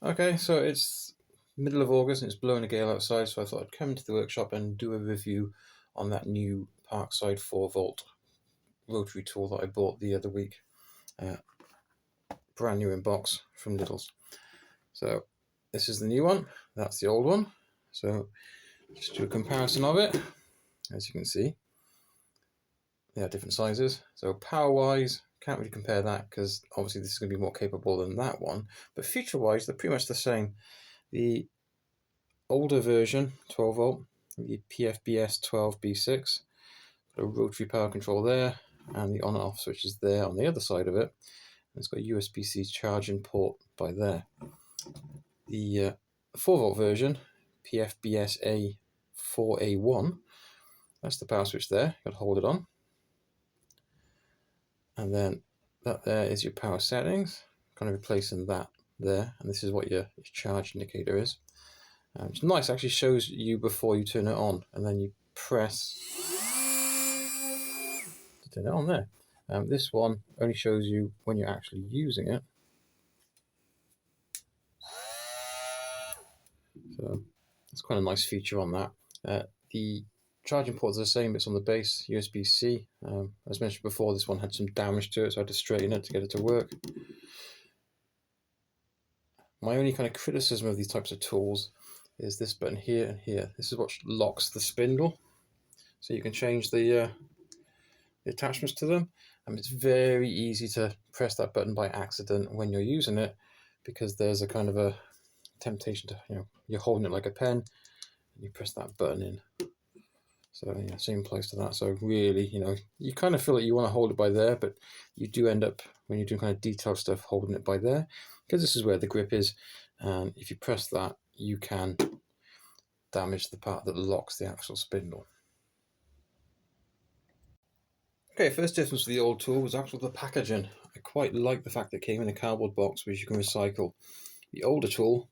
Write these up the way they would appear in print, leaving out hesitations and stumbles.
Okay, so it's middle of August and it's blowing a gale outside, so I thought I'd come to the workshop and do a review on that new Parkside 4-volt rotary tool that I bought the other week. Brand new in box from Lidl's. So this is the new one, that's the old one. So just do a comparison of it. As you can see, they are different sizes. So power-wise, can't really compare that because obviously this is going to be more capable than that one. But feature-wise, they're pretty much the same. The older version, 12 volt, the PFBS 12B6, got a rotary power control there, and the on and off switch is there on the other side of it. It's got a USB-C charging port by there. The 4-volt version, PFBS A4A1, that's the power switch there. You've got to hold it on. And then that there is your power settings, kind of replacing that there. And this is what your charge indicator is. It's nice, it actually shows you before you turn it on, and then you press to turn it on there. This one only shows you when you're actually using it. So it's quite a nice feature on that. The charging ports are the same, it's on the base, USB-C. As mentioned before, this one had some damage to it, so I had to straighten it to get it to work. My only kind of criticism of these types of tools is this button here and here. This is what locks the spindle, so you can change the attachments to them. It's very easy to press that button by accident when you're using it, because there's a kind of a temptation to, you're holding it like a pen and you press that button in. So same place to that. So really, you kind of feel like you want to hold it by there, but you do end up, when you're doing kind of detailed stuff, holding it by there, because this is where the grip is. And if you press that, you can damage the part that locks the actual spindle. Okay, first difference with the old tool was actually the packaging. I quite like the fact that it came in a cardboard box which you can recycle. The older tool,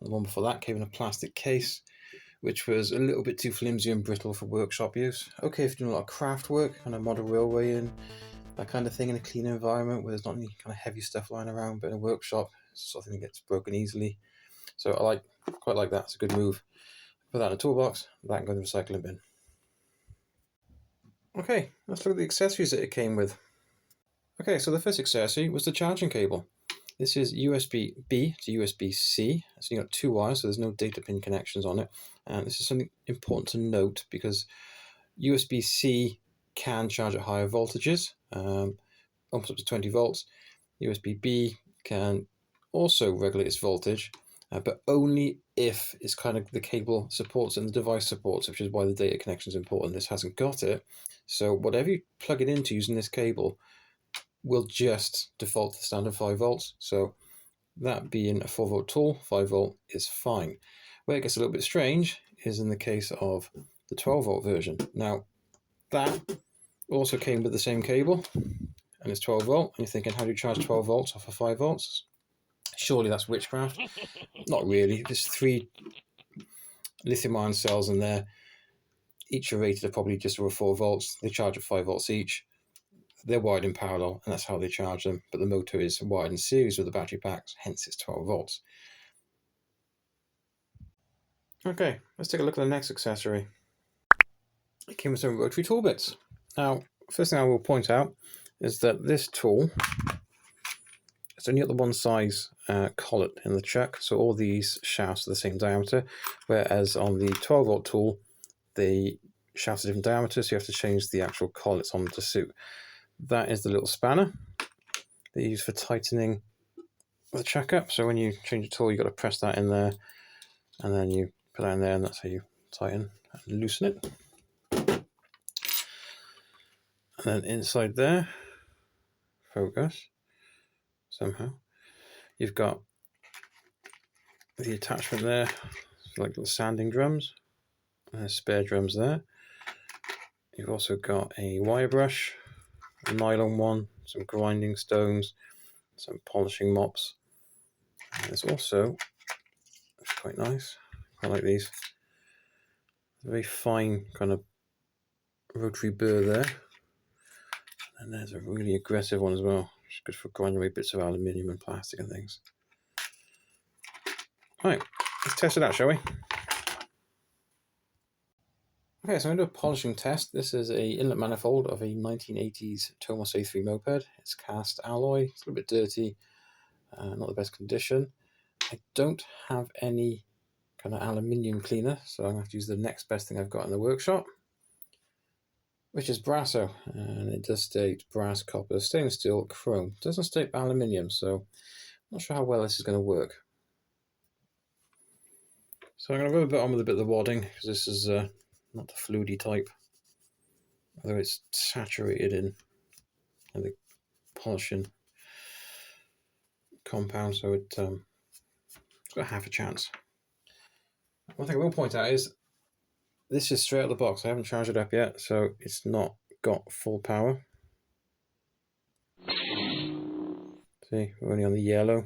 the one before that, came in a plastic case, which was a little bit too flimsy and brittle for workshop use. Okay, if you're doing a lot of craft work, kind of model railway in, that kind of thing, in a clean environment where there's not any kind of heavy stuff lying around, but in a workshop, it's something that gets broken easily. So I quite like that, it's a good move. Put that in a toolbox, that can go in the recycling bin. Okay, let's look at the accessories that it came with. Okay, so the first accessory was the charging cable. This is USB-B to USB-C, so you've got two wires, so there's no data pin connections on it. And this is something important to note, because USB-C can charge at higher voltages, almost up to 20 volts. USB-B can also regulate its voltage, but only if it's kind of the cable supports and the device supports, which is why the data connection is important. This hasn't got it, so whatever you plug it into using this cable will just default to the standard 5 volts. So that being a 4-volt tool, 5 volt is fine. Where it gets a little bit strange is in the case of the 12-volt version. Now, that also came with the same cable, and it's 12 volt, and you're thinking, how do you charge 12 volts off of 5 volts? Surely that's witchcraft. Not really. There's 3 lithium-ion cells in there. Each are rated at probably just over 4 volts. They charge at 5 volts each. They're wired in parallel, and that's how they charge them, but the motor is wired in series with the battery packs, hence it's 12 volts. Okay, let's take a look at the next accessory. It came with some rotary tool bits. Now, first thing I will point out is that this tool, it's only got the one size collet in the chuck, so all these shafts are the same diameter, whereas on the 12-volt tool, the shafts are different diameters, so you have to change the actual collets on to suit. That is the little spanner they use for tightening the chuck up. So when you change the tool, you've got to press that in there, and then you put that in there, and that's how you tighten and loosen it. And then inside there, focus, somehow, you've got the attachment there, like little sanding drums, and there's spare drums there. You've also got a wire brush, a nylon one, some grinding stones, some polishing mops. And there's also, it's quite nice, I like these, a very fine kind of rotary burr there. And there's a really aggressive one as well, which is good for grinding away bits of aluminium and plastic and things. Right, let's test it out, shall we? Okay, so I'm going to do a polishing test. This is a inlet manifold of a 1980s Tomos A3 moped. It's cast alloy, it's a little bit dirty, not the best condition. I don't have any kind of aluminium cleaner, so I'm going to have to use the next best thing I've got in the workshop, which is Brasso, and it does state brass, copper, stainless steel, chrome. It doesn't state aluminium, so I'm not sure how well this is going to work. So I'm going to go a bit on with a bit of the wadding, because this is not the fluidy type, although it's saturated in the polishing compound, so it's got half a chance. One thing I will point out is this is straight out of the box. I haven't charged it up yet, so it's not got full power. See, we're only on the yellow.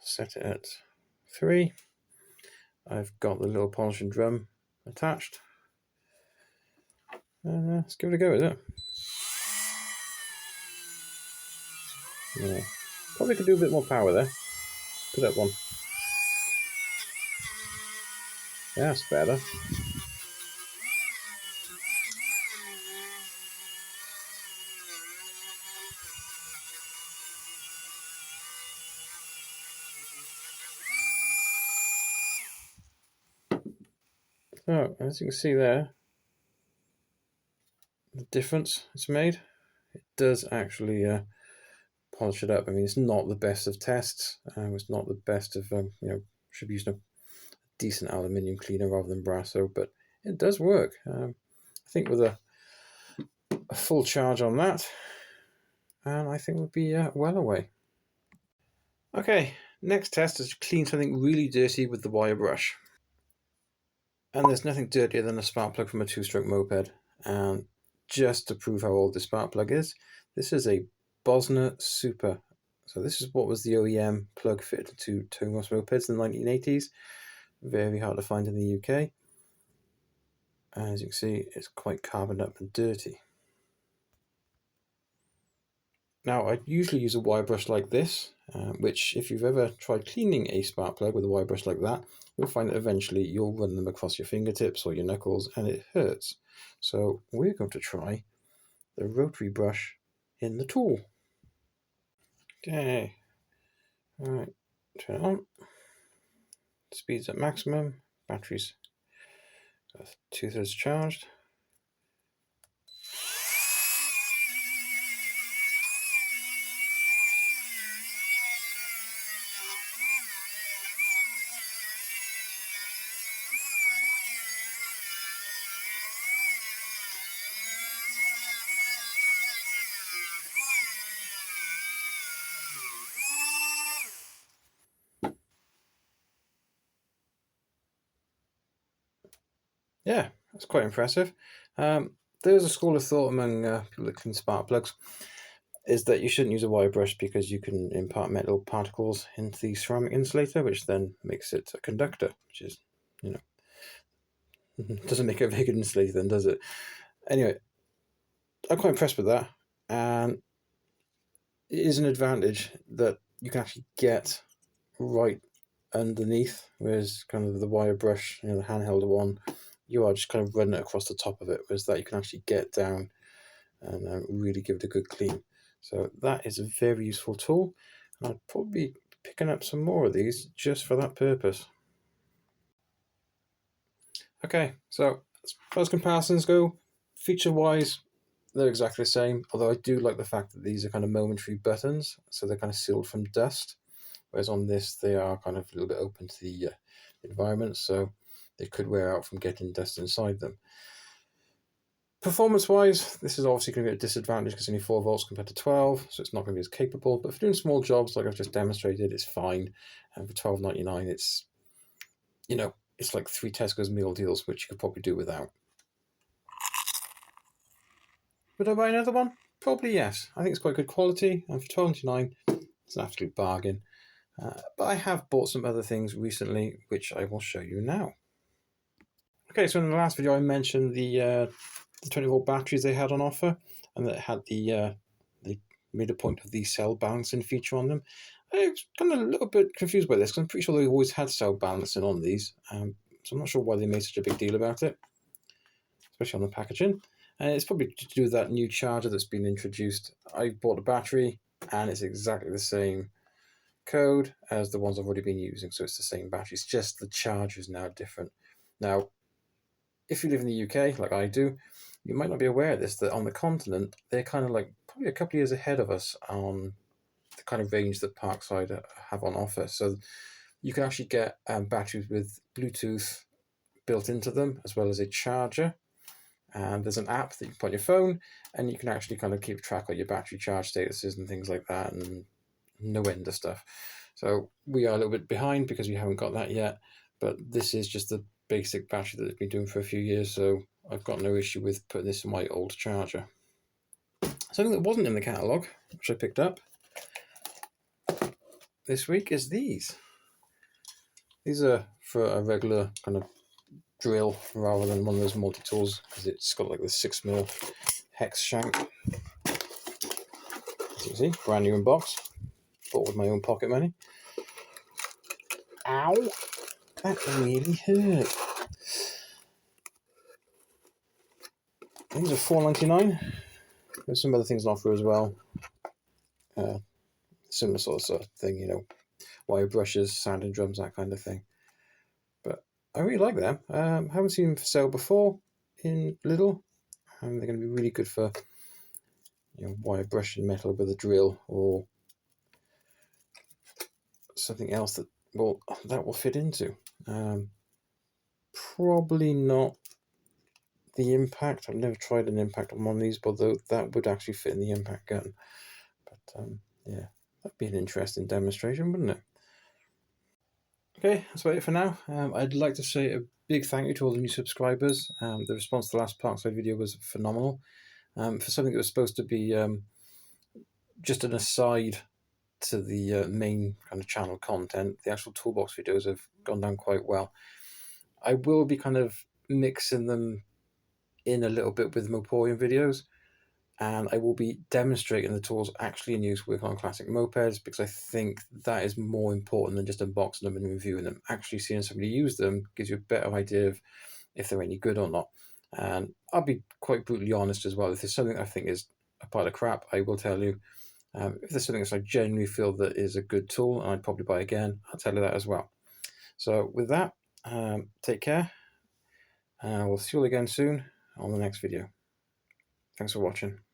Set it at 3. I've got the little polishing drum attached. And let's give it a go, is it? Yeah. Probably could do a bit more power there. Put up one. Yeah, that's better. So, as you can see there, the difference it's made. It does actually polish it up. I mean, it's not the best of tests. It's not the best of, should be using a decent aluminium cleaner rather than Brasso, but it does work. I think with a full charge on that, and I think we'll be well away. Okay, next test is to clean something really dirty with the wire brush. And there's nothing dirtier than a spark plug from a 2-stroke moped. And just to prove how old this spark plug is, this is a Bosner Super. So this is what was the OEM plug fitted to Tomos mopeds in the 1980s. Very hard to find in the UK. As you can see, it's quite carboned up and dirty. Now, I usually use a wire brush like this, which if you've ever tried cleaning a spark plug with a wire brush like that, you'll find that eventually you'll run them across your fingertips or your knuckles and it hurts. So we're going to try the rotary brush in the tool. Okay, all right, turn it on. Speed's at maximum, battery's 2/3 charged. Yeah, that's quite impressive. There's a school of thought among people that clean spark plugs is that you shouldn't use a wire brush because you can impart metal particles into the ceramic insulator, which then makes it a conductor, which is, doesn't make it a very good insulator then, does it? Anyway, I'm quite impressed with that, and it is an advantage that you can actually get right underneath, whereas kind of the wire brush, the handheld one, you are just kind of running it across the top of it, whereas that you can actually get down and really give it a good clean. So that is a very useful tool, and I'd probably be picking up some more of these just for that purpose. Okay, so as far as comparisons go, feature-wise, they're exactly the same, although I do like the fact that these are kind of momentary buttons, so they're kind of sealed from dust, whereas on this they are kind of a little bit open to the environment, so they could wear out from getting dust inside them. Performance-wise, this is obviously going to be a disadvantage because only 4 volts compared to 12, so it's not going to be as capable, but for doing small jobs like I've just demonstrated, it's fine, and for $12.99 it's, it's like 3 Tesco's meal deals, which you could probably do without. Would I buy another one? Probably yes. I think it's quite good quality, and for $12.99 it's an absolute bargain. But I have bought some other things recently, which I will show you now. Okay, so in the last video I mentioned the 20-volt batteries they had on offer, and that had they made a point of the cell balancing feature on them. I was kind of a little bit confused by this because I'm pretty sure they always had cell balancing on these, so I'm not sure why they made such a big deal about it, especially on the packaging. And it's probably to do with that new charger that's been introduced. I bought a battery and it's exactly the same code as the ones I've already been using, so it's the same battery. It's just the charger is now different. Now, if you live in the UK, like I do, you might not be aware of this, that on the continent, they're kind of like probably a couple of years ahead of us on the kind of range that Parkside have on offer. So you can actually get batteries with Bluetooth built into them, as well as a charger. And there's an app that you can put on your phone, and you can actually kind of keep track of your battery charge statuses and things like that, and no end of stuff. So we are a little bit behind because we haven't got that yet, but this is just the basic battery that I've been doing for a few years, so I've got no issue with putting this in my old charger. Something that wasn't in the catalogue, which I picked up this week, is these. These are for a regular kind of drill rather than one of those multi-tools, because it's got like the 6mm hex shank. As you can see, brand new in box, bought with my own pocket money. Ow! That really hurt. These are $4.99. There's some other things on offer as well. Similar sort of thing, you know, wire brushes, sanding drums, that kind of thing. But I really like them. Haven't seen them for sale before in Lidl. They're going to be really good for, you know, wire brushing metal with a drill or something else that will fit into. Probably not the impact. I've never tried an impact on one of these, but that would actually fit in the impact gun. But yeah, that'd be an interesting demonstration, wouldn't it? Okay, that's about it for now. I'd like to say a big thank you to all the new subscribers. The response to the last Parkside video was phenomenal. For something that was supposed to be just an aside to the main kind of channel content, the actual toolbox videos have gone down quite well. I will be kind of mixing them in a little bit with Moporian videos, and I will be demonstrating the tools actually in use working on classic mopeds, because I think that is more important than just unboxing them and reviewing them. Actually seeing somebody use them gives you a better idea of if they're any good or not. And I'll be quite brutally honest as well. If there's something I think is a pile of crap, I will tell you. If there's something that I genuinely feel that is a good tool and I'd probably buy again, I'll tell you that as well. So with that, take care. We'll see you all again soon on the next video. Thanks for watching.